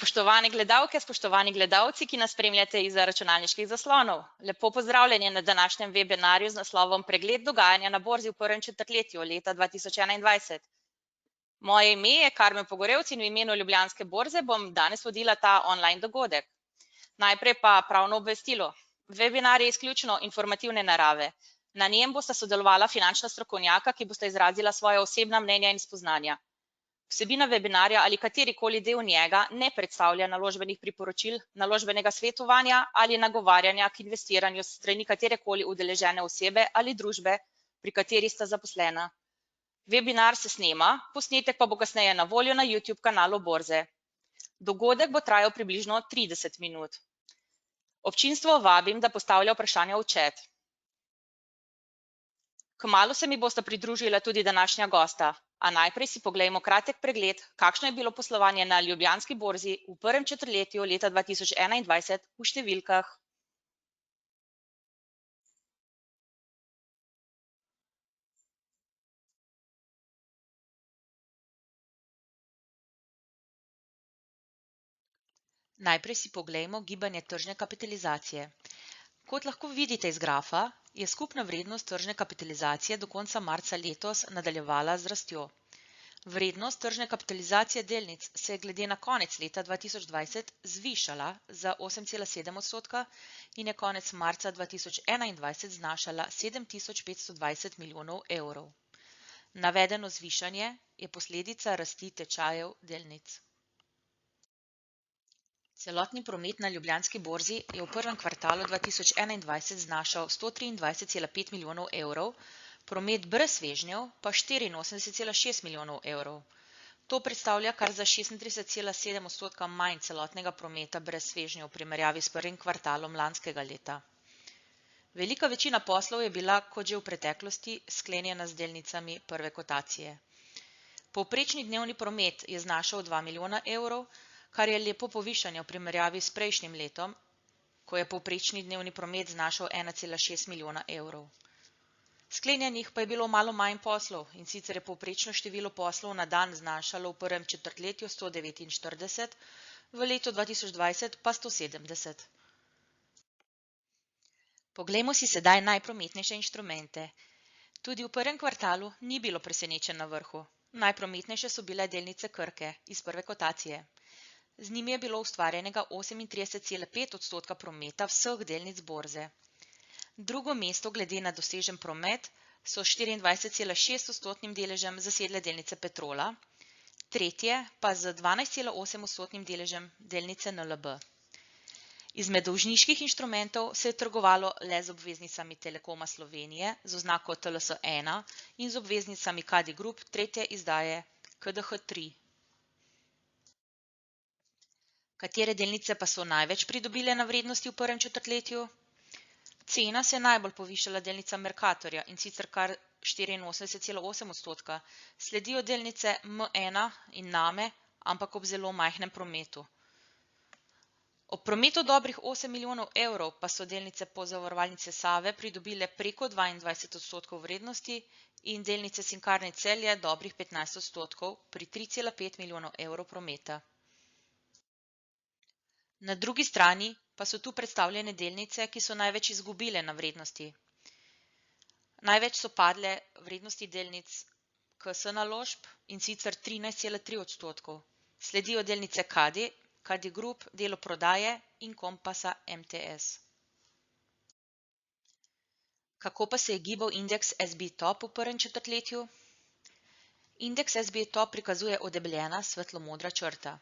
Spoštovane gledalke, spoštovani gledalci, ki nas spremljate izza računalniških zaslonov. Lepo pozdravljeni na današnjem webinarju z naslovom Pregled dogajanja na borzi v prvem četrtletju leta 2021. Moje ime je Karmen Pogorevc in v imenu Ljubljanske borze bom danes vodila ta online dogodek. Najprej pa pravno obvestilo. Webinar je izključno informativne narave. Na njem bosta sodelovala finančna strokovnjaka, ki bosta izrazila svoja osebna mnenja in spoznanja. Vsebina webinarja ali katerikoli del njega ne predstavlja naložbenih priporočil, naložbenega svetovanja ali nagovarjanja k investiranju s strani katerekoli udeležene osebe ali družbe, pri kateri sta zaposlena. Webinar se snema, posnetek pa bo kasneje na voljo na YouTube kanalu borze. Dogodek bo trajal približno 30 minut. Občinstvo vabim, da postavlja vprašanja v chat. Kmalu se mi bosta pridružila tudi današnja gosta, a najprej si poglejmo kratek pregled, kakšno je bilo poslovanje na Ljubljanski borzi v prvem četrtletju leta 2021 v številkah. Najprej si poglejmo gibanje tržne kapitalizacije. Kot lahko vidite iz grafa, je skupna vrednost tržne kapitalizacije do konca marca letos nadaljevala z rastjo. Vrednost tržne kapitalizacije delnic se je glede na konec leta 2020 zvišala za 8,7% in je konec marca 2021 znašala 7.520 milijonov evrov. Navedeno zvišanje je posledica rasti tečajev delnic. Celotni promet na Ljubljanski borzi je v prvem kvartalu 2021 znašal 123,5 milijonov evrov, promet brez svežnjev pa 84,6 milijonov evrov. To predstavlja kar za 36,7% manj celotnega prometa brez svežnjev v primerjavi s prvim kvartalom lanskega leta. Velika večina poslov je bila, kot že v preteklosti, sklenjena z delnicami prve kotacije. Povprečni dnevni promet je znašal 2 milijona evrov, kar je lepo povišanje v primerjavi s prejšnjim letom, ko je povprečni dnevni promet znašal 1,6 milijona evrov. Sklenjenih pa je bilo malo manj poslov, in sicer je povprečno število poslov na dan znašalo v prvem četrtletju 149, v letu 2020 pa 170. Poglejmo si sedaj najprometnejše inštrumente. Tudi v prvem kvartalu ni bilo presenečenj na vrhu. Najprometnejše so bile delnice Krke iz prve kotacije. Z njimi je bilo ustvarjenega 38,5% prometa vseh delnic borze. Drugo mesto glede na dosežen promet so s 24,6% deležem zasedle delnice Petrola, tretje pa z 12,8% deležem delnice NLB. Izmed dolžniških inštrumentov se je trgovalo le z obveznicami Telekoma Slovenije z oznako TLS1 in z obveznicami Kadi Group tretje izdaje KDH3. Katere delnice pa so največ pridobile na vrednosti v prvem četrtletju? Cena se je najbolj povišala delnica Mercatorja, in sicer kar 84,8%, sledijo delnice M1 in Name, ampak ob zelo majhnem prometu. Ob prometu dobrih 8 milijonov evrov pa so delnice Pozavarovalnice Save pridobile preko 22% vrednosti in delnice Cinkarne Celje dobrih 15% pri 3,5 milijonov evrov prometa. Na drugi strani pa so tu predstavljene delnice, ki so največ izgubile na vrednosti. Največ so padle vrednosti delnic KS Naložb, in sicer 13,3%. Sledijo delnice Kadi Group, Delo prodaje in Kompasa MTS. Kako pa se je gibal indeks SB Top v prvem četrtletju? Indeks SB Top prikazuje odebljena svetlo-modra črta.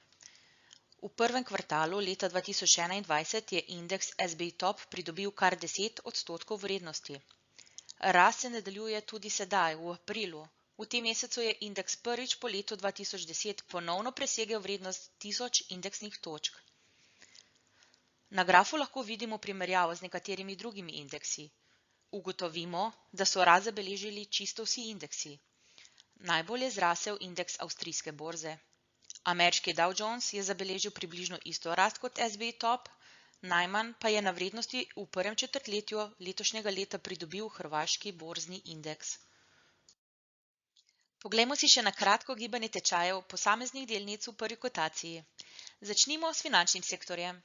V prvem kvartalu leta 2021 je indeks SB Top pridobil kar 10% vrednosti. Rast se nadaljuje tudi sedaj, v aprilu. V tem mesecu je indeks prvič po letu 2010 ponovno presegel vrednost 1000 indeksnih točk. Na grafu lahko vidimo primerjavo z nekaterimi drugimi indeksi. Ugotovimo, da so rast zabeležili čisto vsi indeksi. Najbolj je zrasel indeks avstrijske borze. Ameriški Dow Jones je zabeležil približno isto rast kot SB Top, najmanj pa je na vrednosti v prvem četrtletju letošnjega leta pridobil hrvaški borzni indeks. Poglejmo si še na kratko gibanje tečajev posameznih delnic v prvi kotaciji. Začnimo s finančnim sektorjem.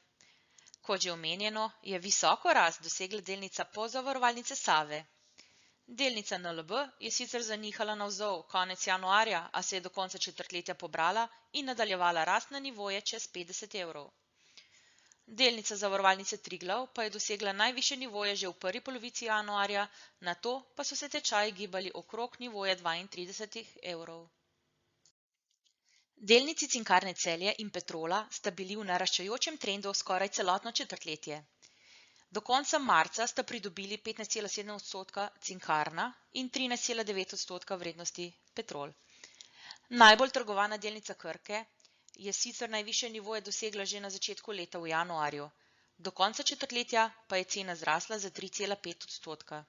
Kot že omenjeno, je visoko rast dosegla delnica Pozavarovalnice Save. Delnica NLB je sicer zanihala navzdol konec januarja, a se je do konca četrtletja pobrala in nadaljevala rast na nivoje čez 50 evrov. Delnica Zavarovalnice Triglav pa je dosegla najvišje nivoje že v prvi polovici januarja, nato pa so se tečaji gibali okrog nivoje 32 evrov. Delnici Cinkarne Celje in Petrola sta bili v naraščajočem trendu skoraj celotno četrtletje. Do konca marca sta pridobili 15,7% Cinkarna in 13,9% vrednosti Petrol. Najbolj trgovana delnica Krke je sicer najvišje nivoje dosegla že na začetku leta v januarju, do konca četrtletja pa je cena zrasla za 3,5%.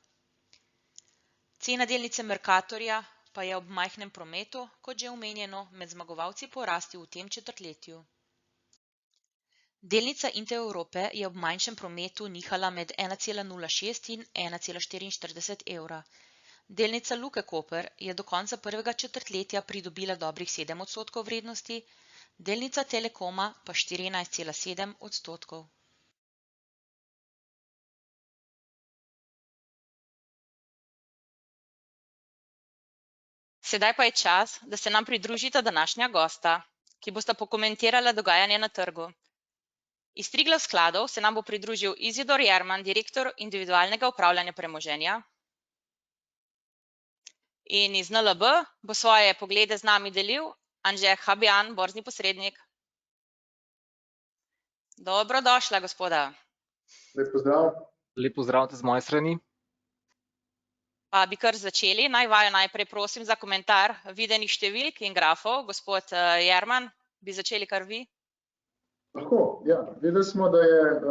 Cena delnice Mercatorja pa je ob majhnem prometu, kot že omenjeno, med zmagovalci porasti v tem četrtletju. Delnica Intereurope je ob manjšem prometu nihala med 1,06 in 1,44 evra. Delnica Luke Koper je do konca prvega četrtletja pridobila dobrih 7% vrednosti, delnica Telekoma pa 14,7%. Sedaj pa je čas, da se nam pridružita današnja gosta, ki bosta pokomentirala dogajanje na trgu. Iz Triglav skladov se nam bo pridružil Izidor Jerman, direktor individualnega upravljanja premoženja. In iz NLB bo svoje poglede z nami delil Anže Habjan, borzni posrednik. Dobrodošla, gospoda. Lep pozdrav. Lep pozdrav z moje strani. Pa bi kar začeli. Naj vaju najprej prosim za komentar videnih številk in grafov. Gospod Jerman, bi začeli kar vi? Lahko, ja. Videli smo, da je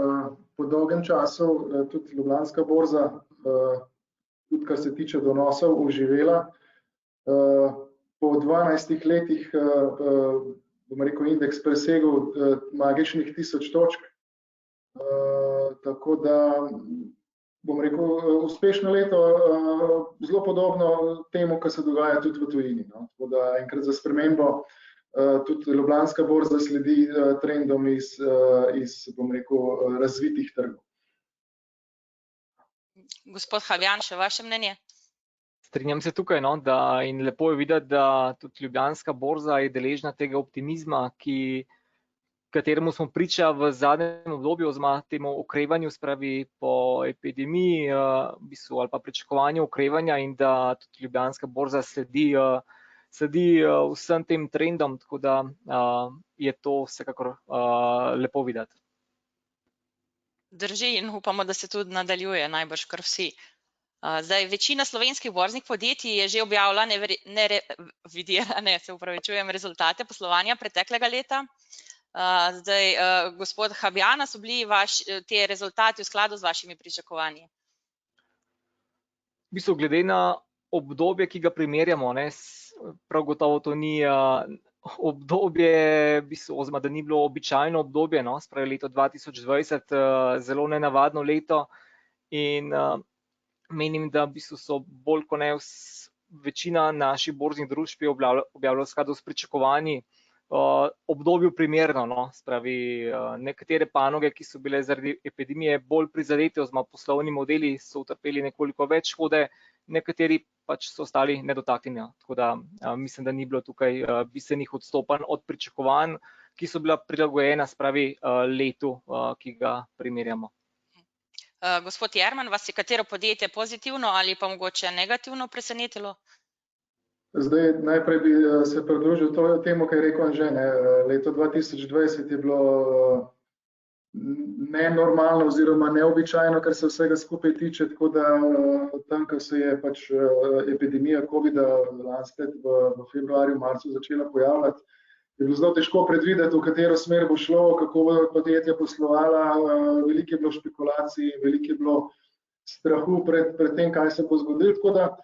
po dolgem času tudi Ljubljanska borza, tudi kar se tiče donosov, oživela. Po 12 letih, bom rekel, indeks presegel magičnih 1000 točk. Tako da, bom rekel, uspešno leto, zelo podobno temu, kar se dogaja tudi v tujini. Tako da enkrat za spremembo tudi Ljubljanska borza sledi trendom iz, bom rekel, razvitih trgov. Gospod Habjan, še vaše mnenje? Strinjam se tukaj, da in lepo je videti, da tudi Ljubljanska borza je deležna tega optimizma, kateremu smo priča v zadnjem obdobju, oziroma temu okrevanju, spravi po epidemiji, v bistvu, ali pa pričakovanju okrevanja, in da tudi Ljubljanska borza sledi vsem tem trendom, tako da je to vsekakor lepo videti. Drži in upamo, da se tudi nadaljuje, najbrž kar vsi. Zdaj, večina slovenskih borznih podjetij je že objavila rezultate poslovanja preteklega leta. Zdaj, gospod Habjan, so bili te rezultati v skladu z vašimi pričakovanji? V bistvu, glede na obdobje, ki ga primerjamo, prav gotovo to ni obdobje, oziroma da ni bilo običajno obdobje, spravi leto 2020, zelo nenavadno leto, in menim, da v bistvu so bolj kot ne večina naših borznih družb objavljala v skladu s pričakovanji, obdobju primerno, spravi nekatere panoge, ki so bile zaradi epidemije bolj prizadete, oziroma poslovni modeli so utrpeli nekoliko več škode, nekateri pač so ostali nedotaknjeni. Tako da mislim, da ni bilo tukaj bistvenih odstopanj od pričakovanj, ki so bila prilagojena, spravi letu, ki ga primerjamo. Gospod Jerman, vas je katero podjetje pozitivno ali pa mogoče negativno presenetilo? Zdaj, najprej bi se pridružil temu, kar je rekel Anže. Leto 2020 je bilo nenormalno oziroma neobičajno, kar se vsega skupaj tiče, tako da tam, ko se je pač epidemija covida lansko leto v februarju, marcu začela pojavljati, je bilo zelo težko predvideti, v katero smer bo šlo, kako bodo podjetja poslovala, veliko je bilo špekulacij, veliko je bilo strahu pred tem, kaj se bo zgodilo, tako da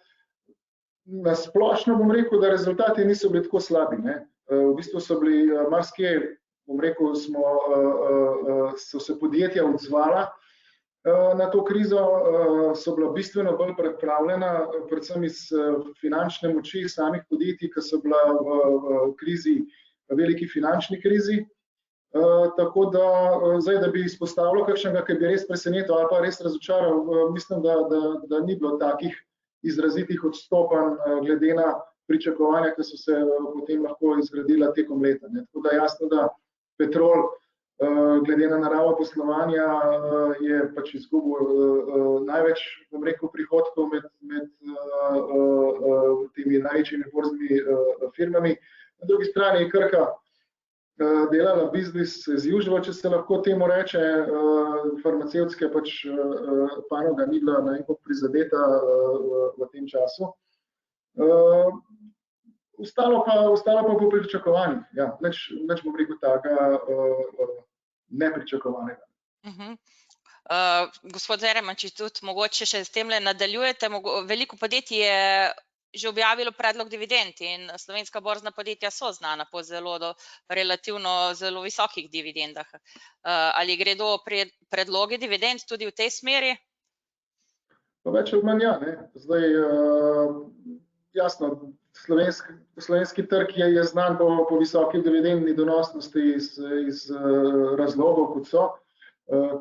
na splošno bom rekel, da rezultati niso bili tako slabi. V bistvu so bili marsikje, bom rekel, so se podjetja odzvala na to krizo, so bila bistveno bolj pripravljena, predvsem iz finančne moči samih podjetij, ki so bila v krizi, v veliki finančni krizi. Tako da zdaj, da bi izpostavljal kakšnega, ki bi res presenetil ali pa res razočaral, mislim, da ni bilo takih izrazitih odstopanj glede na pričakovanja, ki so se potem lahko izgradila tekom leta. Tako da jasno, da Petrol glede na naravo poslovanja je pač izgubil največ, bom rekel, prihodkov med temi največjimi borznimi firmami. Na drugi strani je Krka delala business as usual, če se lahko temu reče, farmacevtske pač panoga ni bila najbolj prizadeta v tem času. Ostalo pa po pričakovanjih, ja, nič bom rekel takega nepričakovanega. Gospod Zeremančič, tudi mogoče še s temle nadaljujete, veliko podjetij je že objavilo predlog dividend in slovenska borzna podjetja so znana po relativno zelo visokih dividendah. Ali gredo predlogi dividend tudi v tej smeri? Pa več ali manj ja, ne. Zdaj, jasno, slovenski trg je znan po visoki dividendni donosnosti iz razlogov, kot so,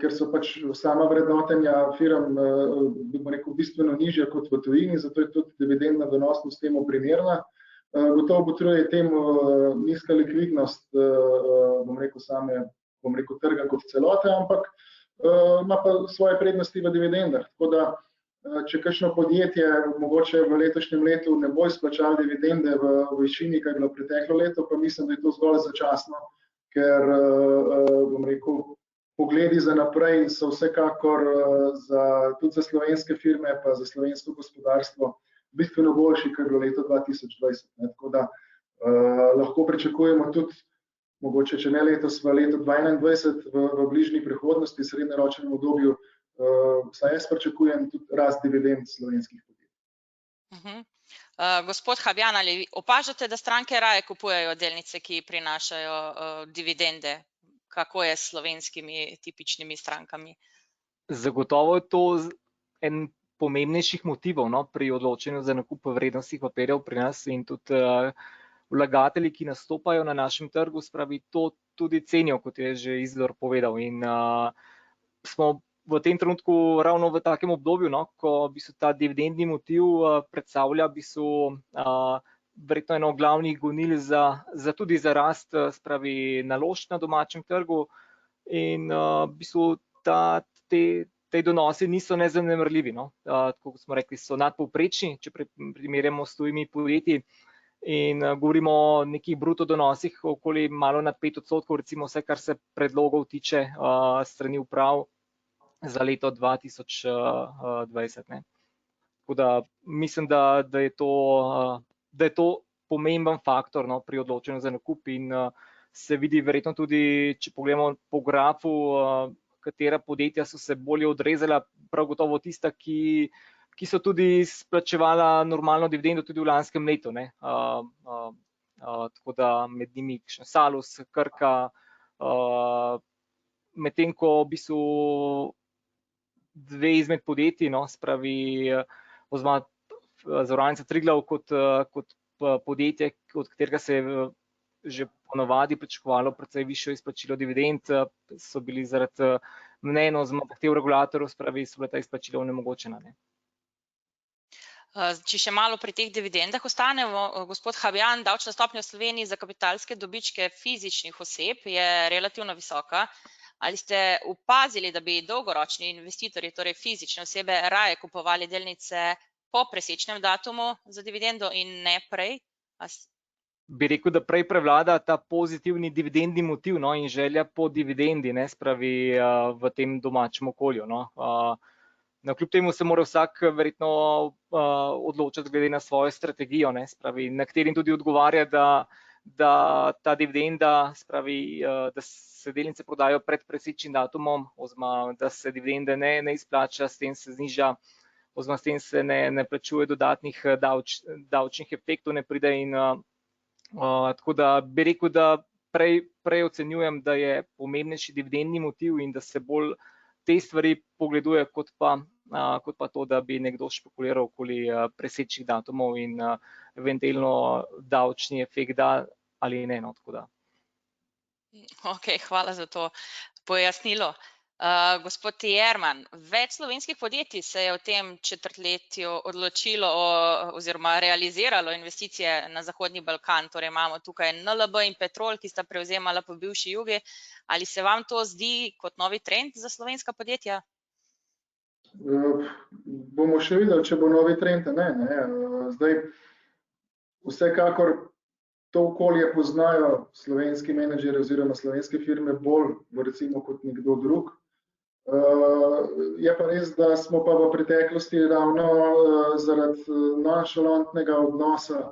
ker so pač sama vrednotenja firm, bom rekel, bistveno nižja kot v tujini, zato je tudi dividendna donosnost temu primerna. Gotovo botruje temu nizka likvidnost, bom rekel, trga kot celote, ampak ima pa svoje prednosti v dividendah. Tako da, če kakšno podjetje mogoče v letošnjem letu ne bo izplačalo dividende v višini, kaj je bilo preteklo leto, pa mislim, da je to zgolj začasno, ker, bom rekel, pogledi za naprej so vsekakor tudi za slovenske firme pa za slovensko gospodarstvo bistveno boljši, kot je bilo leto 2020. Tako da lahko pričakujemo tudi, mogoče če ne letos, v letu 2021 v bližnji prihodnosti, srednjeročnem obdobju, vsaj jaz pričakujem tudi rast dividend slovenskih podjetij. Gospod Habjan, ali opažate, da stranke raje kupujejo delnice, ki prinašajo dividende? Kako je s slovenskimi tipičnimi strankami? Zagotovo je to en pomembnejših motivov pri odločanju za nakup vrednostnih papirjev pri nas in tudi vlagatelji, ki nastopajo na našem trgu, spravi to tudi cenijo, kot je že Izidor povedal. In smo v tem trenutku ravno v takem obdobju, ko ta dividendni motiv predstavlja verjetno eno glavnih gonil tudi za rast, spravi naložb na domačem trgu in te donosi niso nezanemarljivi. Tako kot smo rekli, so nadpovprečni, če primerjamo s tujimi podjetji in govorimo o nekih bruto donosih okoli malo nad 5%, recimo vse, kar se predlogov tiče strani uprav za leto 2020. Tako da mislim, da je to pomemben faktor pri odločanju za nakup in se vidi verjetno tudi, če pogledamo po grafu, katera podjetja so se bolje odrezala, prav gotovo tista, ki so tudi splačevala normalno dividendo tudi v lanskem letu. Tako da med njimi Salus, Krka, medtem ko dve izmed podjetij, spravi oziroma Zavarovalnica Triglav kot podjetje, od katerega se je že ponavadi pričakovalo precej višjo izplačilo dividend, so bili zaradi mnenj oziroma zahtev regulatorjev, spravi so bila ta izplačila onemogočena. Če še malo pri teh dividendah ostanemo, gospod Habjan, davčna stopnja v Sloveniji za kapitalske dobičke fizičnih oseb je relativno visoka. Ali ste opazili, da bi dolgoročni investitorji, torej fizične osebe, raje kupovali delnice po presečnem datumu za dividendo in ne prej? Bi rekel, da prej prevlada ta pozitivni dividendni motiv in želja po dividendi, spravi v tem domačem okolju. Kljub temu se mora vsak verjetno odločiti glede na svojo strategijo, spravi, na katerim tudi odgovarja, da ta dividenda, spravi, da se delnice prodajo pred presečnim datumom, oziroma da se dividende ne izplača, s tem se zniža, oziroma s tem se ne plačuje dodatnih davčnih efektov, ne pride in tako da bi rekel, da prej ocenjujem, da je pomembnejši dividendni motiv in da se bolj te stvari pogleduje, kot pa to, da bi nekdo špekuliral okoli presečnih datumov in eventualno davčni efekt da ali ne. Tako da. Ok, hvala za to pojasnilo. Gospod Jerman, več slovenskih podjetij se je v tem četrtletju odločilo oziroma realiziralo investicije na Zahodni Balkan. Torej imamo tukaj NLB in Petrol, ki sta prevzemala po bivši Jugi. Ali se vam to zdi kot novi trend za slovenska podjetja? Bomo še videli, če bo novi trend, ne. Zdaj, vsekakor to okolje poznajo slovenski menedžerji oziroma slovenske firme bolj, recimo, kot nekdo drug. Je pa res, da smo pa v preteklosti ravno zaradi nonšalantnega odnosa,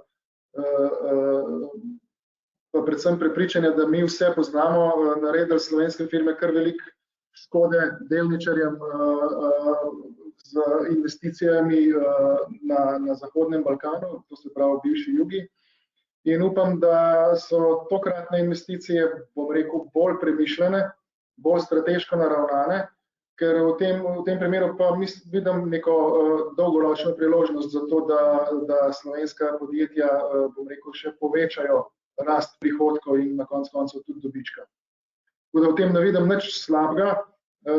pa predvsem prepričanja, da mi vse poznamo, naredili slovenske firme kar veliko škode delničarjem z investicijami na Zahodnem Balkanu, to se pravi v bivši Jugi. In upam, da so tokratne investicije, bom rekel, bolj premišljene, bolj strateško naravnane, ker v tem primeru pa vidim neko dolgoročno priložnost za to, da slovenska podjetja, bom rekel, še povečajo rast prihodkov in na koncu koncev tudi dobička. Tako da v tem ne vidim nič slabega.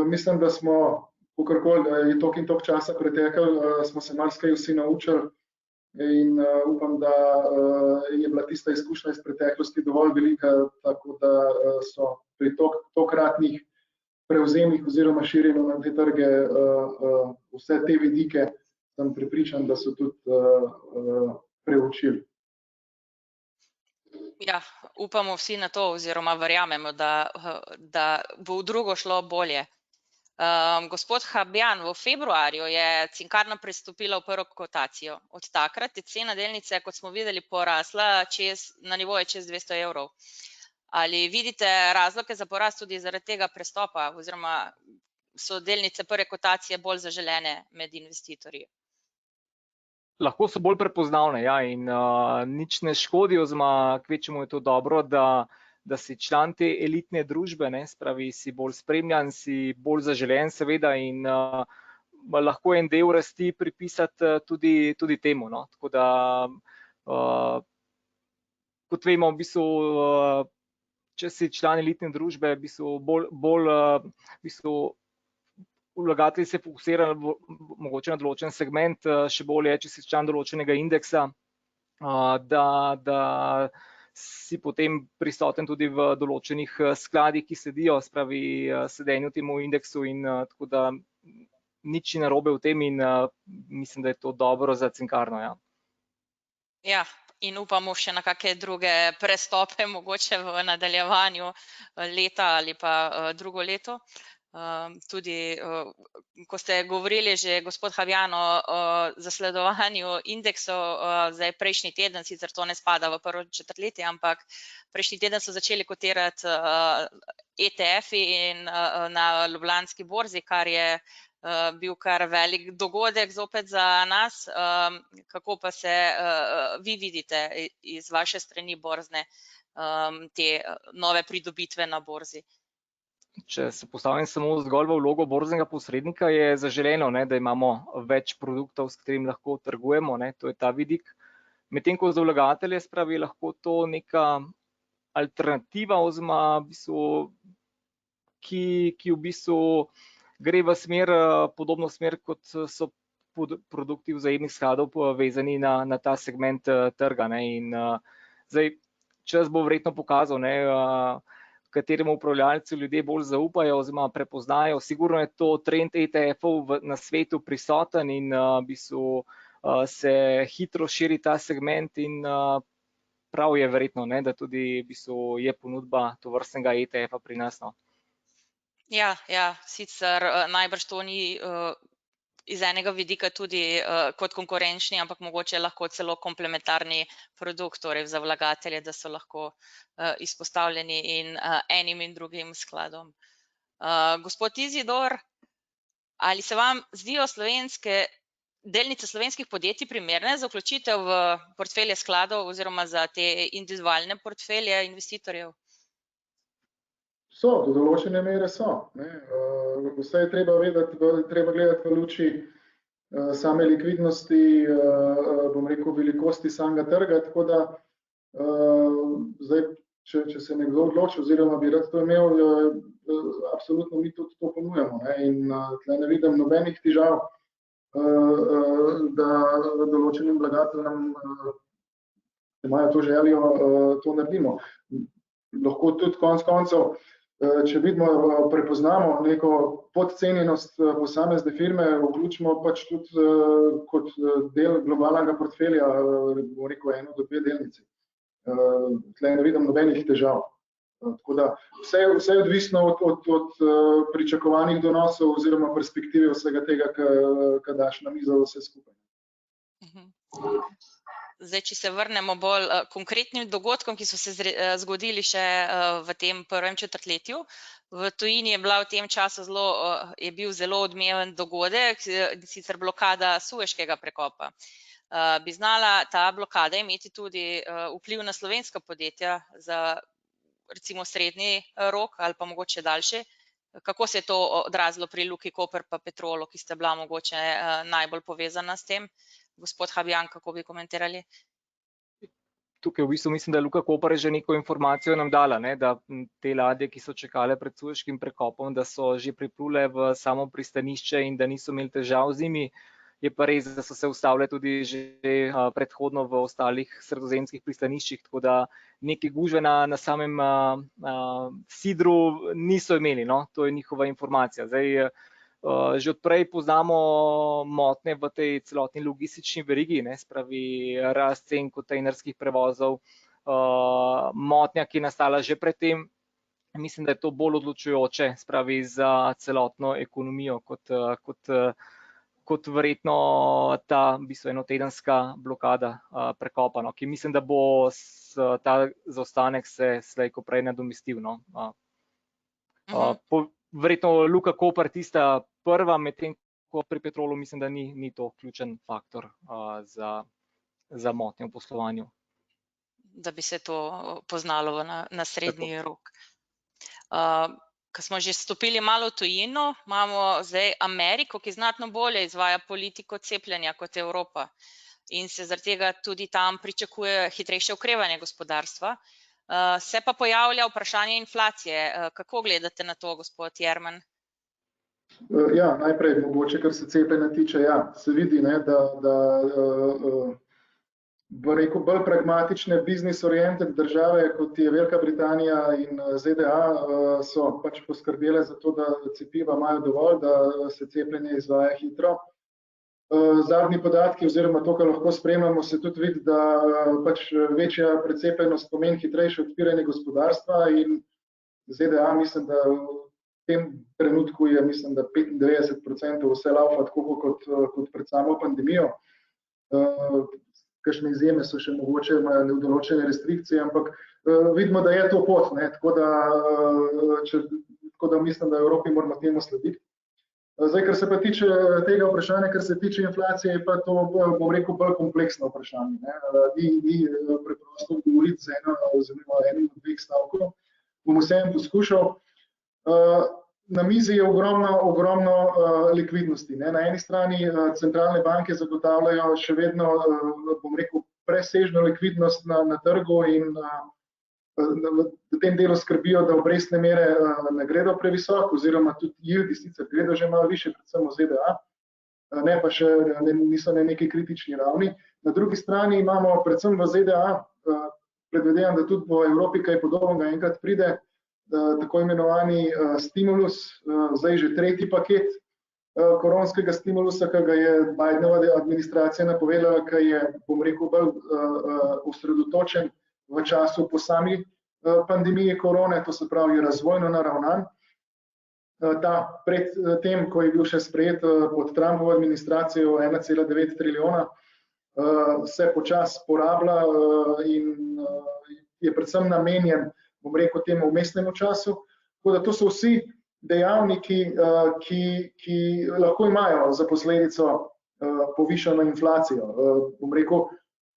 Mislim, da smo, kakorkoli je toliko in toliko časa preteklo, smo se marsikaj vsi naučili in upam, da je bila tista izkušnja iz preteklosti dovolj velika, tako da so pri tokratnih prevzemih oziroma širjenju na te trge vse te vidike, sem prepričan, da so tudi preučili. Ja, upamo vsi na to oziroma verjamemo, da bo v drugo šlo bolje. Gospod Habjan, v februarju je Cinkarna prestopila v prvo kotacijo. Od takrat je cena delnice, kot smo videli, porasla na nivoje čez 200 evrov. Ali vidite razloge za porast tudi zaradi tega prestopa oziroma so delnice prve kotacije bolj zaželene med investitorji? Lahko so bolj prepoznavne, ja, in nič ne škodi, oziroma kvečjemu je to dobro, da si član te elitne družbe, ne, spravi si bolj spremljan, si bolj zaželen seveda in lahko en del rasti pripisati tudi temu, no. Tako da, kot vemo, v bistvu, če si član elitne družbe, v bistvu bolj vlagatelji se fokusirajo mogoče na določen segment, še bolje, če si član določenega indeksa, da si potem prisoten tudi v določenih skladih, ki sledijo, spravi sledenju temu indeksu in tako da nič ni narobe v tem in mislim, da je to dobro za Cinkarno, ja. Ja, in upamo še na kakšne druge prestope, mogoče v nadaljevanju leta ali pa drugo leto. Tudi, ko ste govorili že, gospod Habjan, o zasledovanju indeksov, zdaj prejšnji teden, sicer to ne spada v prvo četrtletje, ampak prejšnji teden so začeli kotirati ETF-i in na Ljubljanski borzi, kar je bil kar velik dogodek zopet za nas. Kako pa se vi vidite iz vaše strani borzne te nove pridobitve na borzi? Če se postavim samo zgolj v vlogo borznega posrednika, je zaželeno, ne, da imamo več produktov, s katerimi lahko trgujemo, ne, to je ta vidik. Medtem ko za vlagatelje spravi lahko to neka alternativa, oziroma v bistvu, ki v bistvu gre v smer, podobno smer, kot so produkti vzajemnih skladov vezani na ta segment trga, ne, in zdaj čas bo verjetno pokazal, ne, kateremu upravljalcu ljudje bolj zaupajo oziroma prepoznajo. Sigurno je to trend ETF-ov na svetu prisoten in v bistvu se hitro širi ta segment in prav je verjetno, ne, da tudi v bistvu je ponudba tovrstnega ETF-a pri nas, no. Ja, sicer najbrž to ni iz enega vidika tudi kot konkurenčni, ampak mogoče lahko celo komplementarni produkt, torej za vlagatelje, da so lahko izpostavljeni in enim in drugim skladom. Gospod Izidor, ali se vam zdijo delnice slovenskih podjetij primerne za vključitev v portfelje skladov oziroma za te individualne portfelje investitorjev? So, do določene mere so, ne. Vse je treba gledati v luči same likvidnosti, bom rekel, velikosti samega trga, tako da zdaj če se nekdo odloči oziroma bi rad to imel, absolutno mi tudi to ponujamo. In tle ne vidim nobenih težav, da določenim vlagateljem, če imajo to željo, to naredimo. Lahko tudi konec koncev, če vidimo, prepoznamo neko podcenjenost posamezne firme, vključimo pač tudi kot del globalnega portfelja, bom rekel, 1 do 2 delnici. Tle ne vidim nobenih težav. Tako da vse je odvisno od pričakovanih donosov oziroma perspektive vsega tega, kar daš na mizo vse skupaj. Zdaj, če se vrnemo bolj konkretnim dogodkom, ki so se zgodili še v tem prvem četrtletju. V tujini je bil zelo odmeven dogodek, sicer blokada Sueškega prekopa. Bi znala ta blokada imeti tudi vpliv na slovenska podjetja za recimo srednji rok ali pa mogoče daljši? Kako se je to odrazilo pri Luki Koper pa Petrolu, ki sta bila mogoče najbolj povezana s tem? Gospod Habjan, kako bi komentirali? Tukaj v bistvu mislim, da je Luka Koper že neko informacijo nam dala, da te ladje, ki so čakale pred Sueškim prekopom, da so že priplule v samo pristanišče in da niso imeli težav z njimi. Je pa res, da so se ustavile tudi že predhodno v ostalih sredozemskih pristaniščih, tako da neke gužve na samem sidru niso imeli, to je njihova informacija. Zdaj, že odprej poznamo motnje v tej celotni logistični verigi, spravi rast cen kontejnerskih prevozov, motnja, ki je nastala že pred tem. Mislim, da je to bolj odločujoče, spravi za celotno ekonomijo, kot verjetno ta v bistvu enotedenska blokada prekopa, ki mislim, da bo ta zaostanek se slej ko prej nadomestil. Verjetno Luka Koper tista prva, medtem ko pri Petrolu mislim, da ni to ključen faktor za motnje v poslovanju. Da bi se to poznalo na srednji rok. Ko smo že stopili malo v tujino, imamo zdaj Ameriko, ki znatno bolje izvaja politiko cepljenja kot Evropa in se zaradi tega tudi tam pričakuje hitrejše okrevanje gospodarstva. Se pa pojavlja vprašanje inflacije. Kako gledate na to, gospod Jerman? Ja, najprej mogoče, kar se cepljenja tiče, se vidi, da bo rekel bolj pragmatične business-oriented države, kot je Velika Britanija in ZDA, so pač poskrbele za to, da cepiva imajo dovolj, da se cepljenje izvaja hitro. Zadnji podatki oziroma to, kar lahko spremljamo, se tudi vidi, da pač večja precepljenost pomeni hitrejše odpiranje gospodarstva in ZDA, mislim, da v tem trenutku je, mislim, da 95% vse laufa tako kot pred samo pandemijo. Kakšne izjeme so še mogoče, imajo določene restrikcije, ampak vidimo, da je to pot, tako da mislim, da v Evropi moramo temu slediti. Zdaj, kar se pa tiče tega vprašanja, kar se tiče inflacije, je pa to, bom rekel, bolj kompleksno vprašanje. Ni preprosto govoriti z enim od 2 stavkov. Bom vsem poskušal. Na mizi je ogromno likvidnosti. Na eni strani centralne banke zagotavljajo še vedno, bom rekel, presežno likvidnost na trgu in v tem delu skrbijo, da obrestne mere ne gredo previsoko, oziroma tudi yieldi sicer gredo že malo više, predvsem v ZDA, ne pa še niso na neki kritični ravni. Na drugi strani imamo predvsem v ZDA, predvidevam, da tudi v Evropi kaj podobnega enkrat pride, tako imenovani stimulus, zdaj že 3. paket koronskega stimulusa, ki ga je Bidenova administracija napovedala, ki je, bom rekel, bolj osredotočen v času po sami pandemiji korone, to se pravi razvojno naravnan. Ta pred tem, ko je bil še sprejet pod Trumpovo administracijo 1,9 trilijona, se počasi porablja in je predvsem namenjen, bom rekel, temu vmesnemu času. Tako da to so vsi dejavniki, ki lahko imajo za posledico povišano inflacijo. Bom rekel,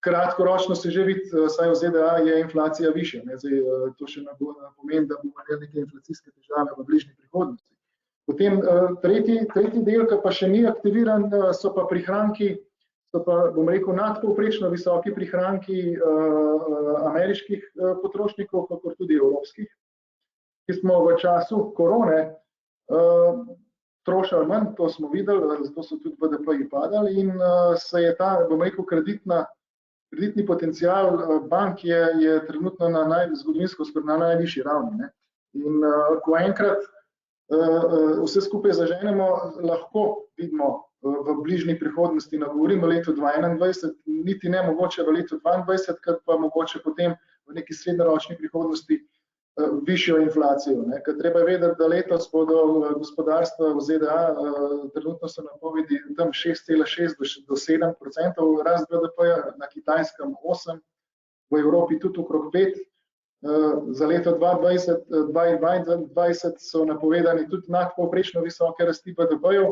kratkoročno se že vidi, saj v ZDA je inflacija višja. Zdaj, to še ne pomeni, da bomo imeli neke inflacijske težave v bližnji prihodnosti. Potem tretji del, ki pa še ni aktiviran, so pa prihranki so pa, bom rekel, nadpovprečno visoki prihranki ameriških potrošnikov, kakor tudi evropskih, ki smo v času korone trošili manj, to smo videli, zato so tudi BDP-ji padali in se je ta, bom rekel, kreditni potencial bank je trenutno zgodovinsko skoraj na najvišji ravni. Ne. In ko enkrat vse skupaj zaženemo, lahko vidimo v bližnji prihodnosti, ne govorim o letu 2021, niti ne mogoče v letu 2022, kar pa mogoče potem v neki srednjeročni prihodnosti višjo inflacijo. Ker treba je vedeti, da letos bodo gospodarstva v ZDA, trenutno so napovedi tam 6,6 do 7% rast BDP-ja, na Kitajskem 8%, v Evropi tudi okrog 5%. Za leto 2022 so napovedani tudi nadpovprečno visoke rasti BDP-jev.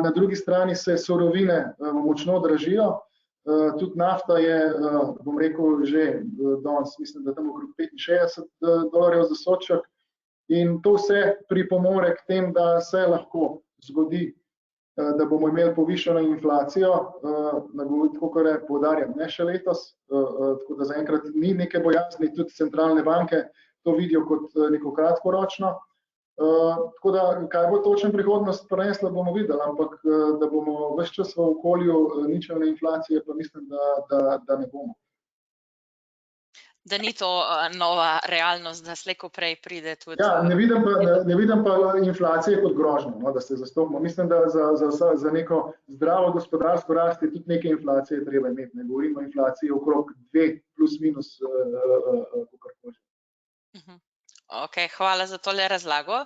Na drugi strani se surovine močno dražijo, tudi nafta je, bom rekel, že danes, mislim, da tam okrog $65 za sodček in to vse pripomore k tem, da se lahko zgodi, da bomo imeli povišano inflacijo, tako kot poudarjam, ne še letos, tako da zaenkrat ni neke bojazni, tudi centralne banke to vidijo kot neko kratkoročno. Tako da, kaj bo točno prihodnost prinesla, bomo videli, ampak da bomo ves čas v okolju ničelne inflacije, pa mislim, da ne bomo. Da ni to nova realnost, da slej ko prej pride tudi... Ja, ne vidim pa inflacije kot grožnjo, no, da se zastopimo. Mislim, da za neko zdravo gospodarsko rast je tudi neke inflacije treba imeti. Ne govorimo o inflaciji okrog 2 plus minus kakorkoli. Ok, hvala za tole razlago.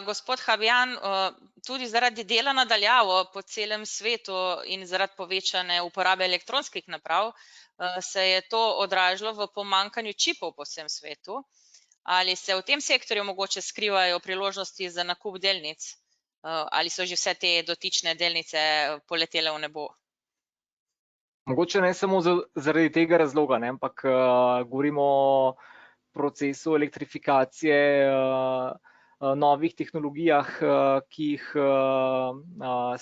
Gospod Habjan, tudi zaradi dela na daljavo po celem svetu in zaradi povečane uporabe elektronskih naprav se je to odražalo v pomanjkanju čipov po vsem svetu. Ali se v tem sektorju mogoče skrivajo priložnosti za nakup delnic? Ali so že vse te dotične delnice poletele v nebo? Mogoče ne samo zaradi tega razloga, ne, ampak govorimo o procesu elektrifikacije, novih tehnologijah, ki jih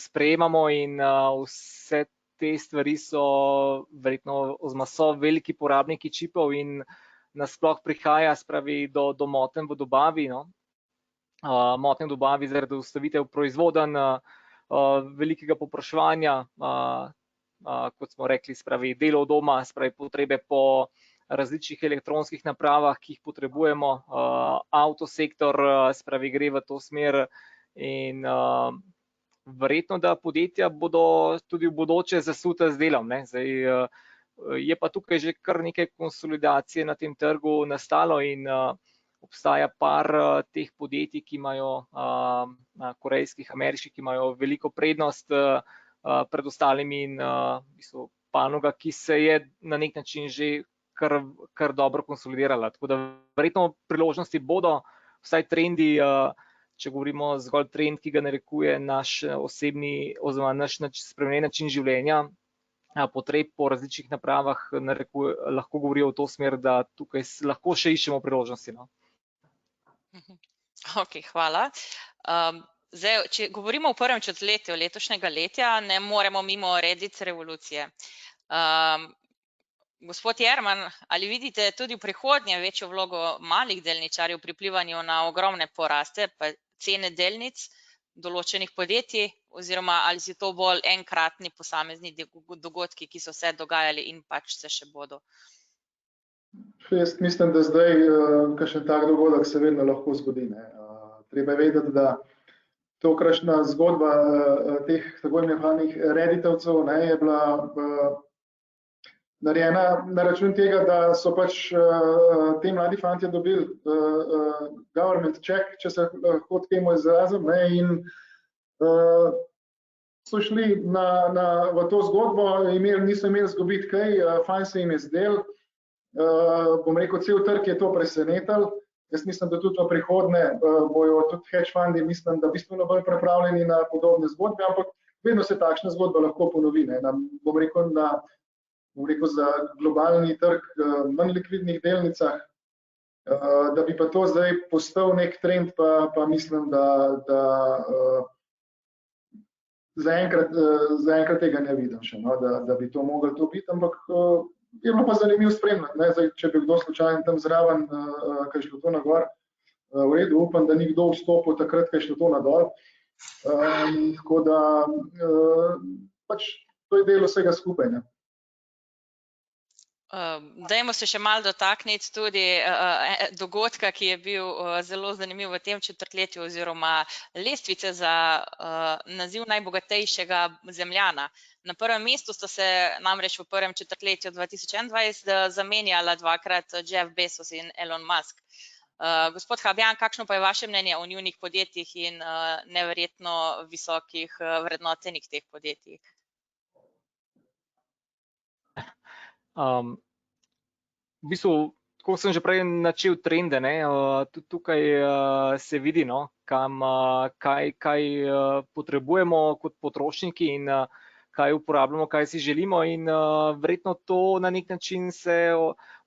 sprejemamo in vse te stvari so verjetno oziroma so veliki porabniki čipov in nasploh prihaja do motenj v dobavi, no. Motnje v dobavi zaradi ustavitev proizvodenj, velikega povpraševanja, kot smo rekli, delo od doma, potrebe po različnih elektronskih napravah, ki jih potrebujemo, avtosektor gre v to smer in verjetno, da podjetja bodo tudi v bodoče zasuta z delom. Ne. Zdaj, je pa tukaj že kar nekaj konsolidacije na tem trgu nastalo in obstaja par teh podjetij, ki imajo, korejskih, ameriških, ki imajo veliko prednost pred ostalimi in v bistvu panoga, ki se je na nek način že kar dobro konsolidirala. Tako da verjetno priložnosti bodo, vsaj trendi, če govorimo zgolj trend, ki ga narekuje naš osebni oziroma naš spremenjen način življenja, potreb po različnih napravah lahko govorijo v to smer, da tukaj lahko še iščemo priložnosti. No. Ok, hvala. Zdaj, če govorimo o prvem četrtletju letošnjega leta, ne moremo mimo Reddit revolucije. Gospod Jerman, ali vidite tudi v prihodnje večjo vlogo malih delničarjev pri vplivanju na ogromne poraste pa cene delnic določenih podjetij, oziroma ali so to bolj enkratni posamezni dogodki, ki so se dogajali in pač se še bodo? Jaz mislim, da zdaj kakšen tak dogodek se vedno lahko zgodi. Ne. Treba je vedeti, da tokratna zgodba teh tako imenovanih redditovcev je bila narejena na račun tega, da so pač te mladi fantje dobili government check, če se lahko temu izrazim, in so šli v to zgodbo, niso imeli izgubiti kaj, fajn se jim je zdel. Bom rekel, cel trg je to presenetal. Jaz mislim, da tudi v prihodnje bojo tudi hedge fundi, mislim, da bistveno bolj pripravljeni na podobne zgodbe, ampak vedno se takšna zgodba lahko ponovi. Bom rekel, za globalni trg manj likvidnih delnicah, da bi pa to zdaj postal nek trend, pa mislim, da zaenkrat tega ne vidim še, no, da bi to moglo to biti, ampak je bilo pa zanimivo spremljati. Ne? Zdaj, če bi kdo slučajen tam zraven, ko je šlo to na gor, v redu, upam, da ni kdo vstopil takrat, ko je šlo to na dol. Tako da pač to je del vsega skupaj. Ne? Dajmo se še malo dotakniti tudi dogodka, ki je bil zelo zanimiv v tem četrtletju, oziroma lestvice za naziv najbogatejšega zemljana. Na prvem mestu sta se namreč v prvem četrtletju 2021 zamenjala dvakrat Jeff Bezos in Elon Musk. Gospod Habjan, kakšno pa je vaše mnenje o njunih podjetjih in neverjetno visokih vrednotenih teh podjetij? V bistvu, tako sem že prej načel trende, ne, tudi tukaj se vidi, no, kaj potrebujemo kot potrošniki in kaj uporabljamo, kaj si želimo, in verjetno to na nek način se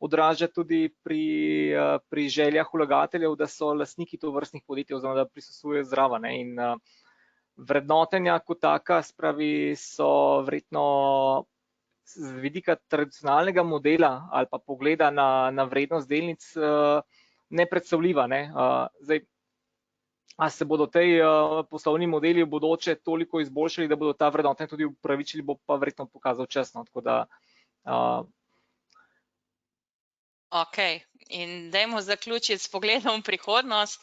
odraža tudi pri željah vlagateljev, da so lastniki tovrstnih podjetij oziroma da prisostvujejo zraven. In vrednotenja kot taka, spravi, so verjetno z vidika tradicionalnega modela ali pa pogleda na vrednost delnic nepredstavljiva. Ne? Zdaj, a se bodo tej poslovni modeli v bodoče toliko izboljšali, da bodo ta vrednotenja tudi upravičili, bo pa verjetno pokazal čas. No? Tako da, Ok, in dajmo zaključiti s pogledom v prihodnost.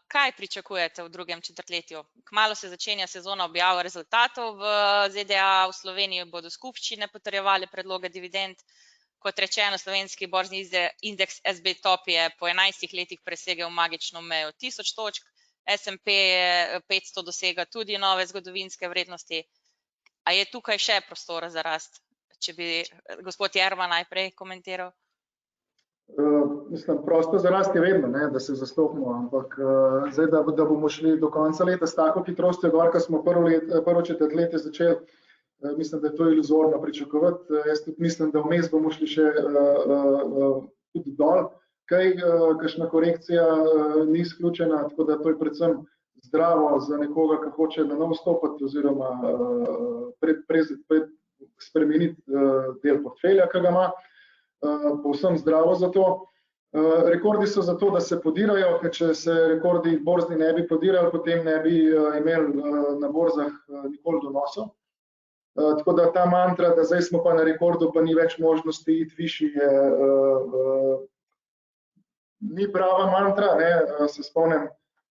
Kaj pričakujete v drugem četrtletju? Kmalu se začenja sezona objave rezultatov v ZDA, v Sloveniji bodo skupščine potrjevale predloge dividend. Kot rečeno, slovenski borzni indeks SB Top je po 11 letih presegel magično mejo 1000 točk, S&P 500 dosega tudi nove zgodovinske vrednosti. A je tukaj še prostora za rast? Če bi gospod Jerman najprej komentiral. Mislim, prostor za rast je vedno, ne, da se zastopimo, ampak zdaj, da bomo šli do konca leta s tako hitrostjo gor, ko smo prvo četrtletje začeli, mislim, da je to iluzorno pričakovati. Jaz tudi mislim, da vmes bomo šli še tudi dol, kakšna korekcija ni izključena, tako da to je predvsem zdravo za nekoga, ki hoče na novo stopiti oziroma spremeniti del portfelja, ki ga ima. Povsem zdravo za to. Rekordi so zato, da se podirajo, ker če se rekordi borzni ne bi podirali, potem ne bi imeli na borzah nikoli donosov. Tako da ta mantra, da zdaj smo pa na rekordu, pa ni več možnosti iti višji, ni prava mantra. Ne? Se spomnim,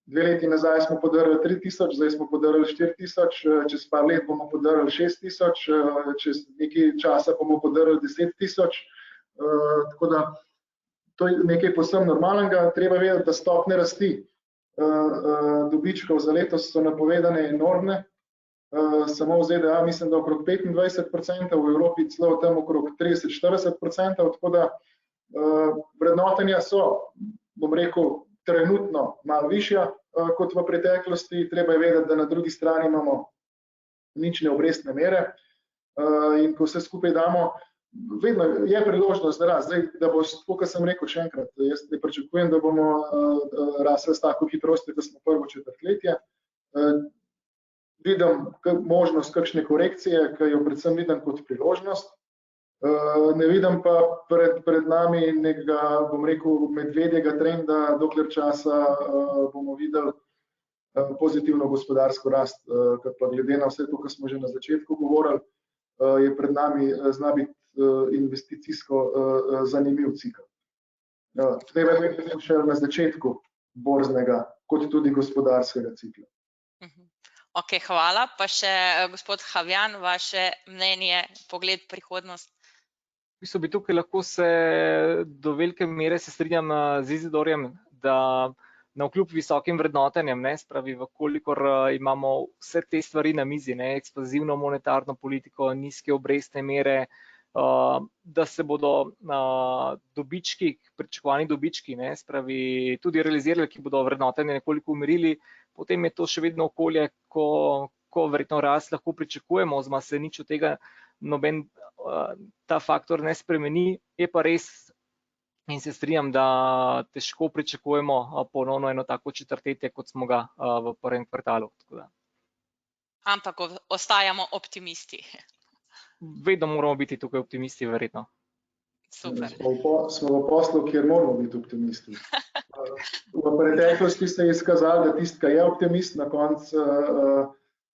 2 leti nazaj smo podarili 3000, zdaj smo podarili 4000, čez par let bomo podarili 6000, čez nekaj časa bomo podarili 10 000. Tako da to je nekaj povsem normalnega. Treba vedeti, da stopnje rasti dobičkov za letos so napovedane enormne. Samo v ZDA mislim, da okrog 25%, v Evropi celo tam okrog 30-40%, tako da vrednotenja so, bom rekel, trenutno malo višja kot v preteklosti. Treba je vedeti, da na drugi strani imamo nične obrestne mere in ko vse skupaj damo, vedno je priložnost za rast. Zdaj, da bo, tako kot sem rekel še enkrat, jaz ne pričakujem, da bomo rasli s tako hitrostjo, kot smo prvo četrtletje. Vidim možnost kakšne korekcije, ki jo predvsem vidim kot priložnost. Ne vidim pa pred nami nekega, bom rekel, medvedjega trenda, dokler časa bomo videli pozitivno gospodarsko rast, ker pa glede na vse to, kar smo že na začetku govorili, je pred nami zna biti investicijsko zanimiv cikel. Treba je biti še na začetku borznega, kot tudi gospodarskega cikla. Ok, hvala. Pa še gospod Habjan, vaše mnenje, pogled prihodnost. V bistvu bi tukaj lahko se do velike mere se strinjam z Izidorjem, da navkljub visokim vrednotenjem, ne, spravi, vkolikor imamo vse te stvari na mizi, ne, ekspanzivno monetarno politiko, nizke obrestne mere, da se bodo dobički, pričakovani dobički, ne, spravi, tudi realizirali, ki bodo vrednotenje nekoliko umirili, potem je to še vedno okolje, ko verjetno rast lahko pričakujemo, oziroma se nič od tega noben ta faktor ne spremeni. Je pa res, in se strinjam, da težko pričakujemo ponovno eno tako četrtletje, kot smo ga v prvem kvartalu. Ampak ostajamo optimisti. Vedno moramo biti tukaj optimisti, verjetno. Super. Smo v poslu, kjer moramo biti optimisti. V preteklosti ste izkazali, da tisti, ki je optimist, na koncu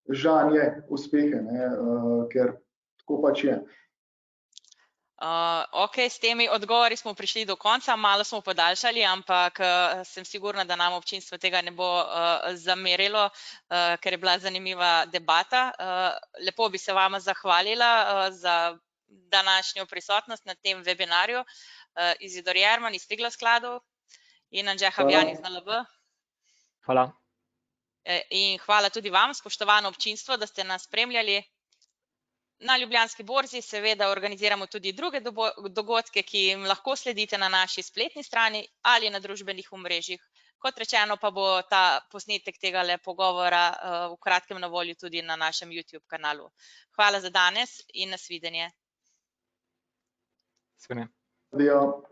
žanje uspehe, ne, ker tako pač je. Ok, s temi odgovori smo prišli do konca, malo smo podaljšali, ampak sem sigurna, da nam občinstvo tega ne bo zamerilo, ker je bila zanimiva debata. Lepo bi se vama zahvalila za današnjo prisotnost na tem webinarju. Izidor Jerman iz Triglav skladov in Anže Habjan iz NLB. Hvala. In hvala tudi vam, spoštovano občinstvo, da ste nas spremljali. Na Ljubljanski borzi seveda organiziramo tudi druge dogodke, ki jim lahko sledite na naši spletni strani ali na družbenih omrežjih. Kot rečeno pa bo ta posnetek tega pogovora v kratkem na voljo tudi na našem YouTube kanalu. Hvala za danes in nasvidenje. Svidenje. Adijo.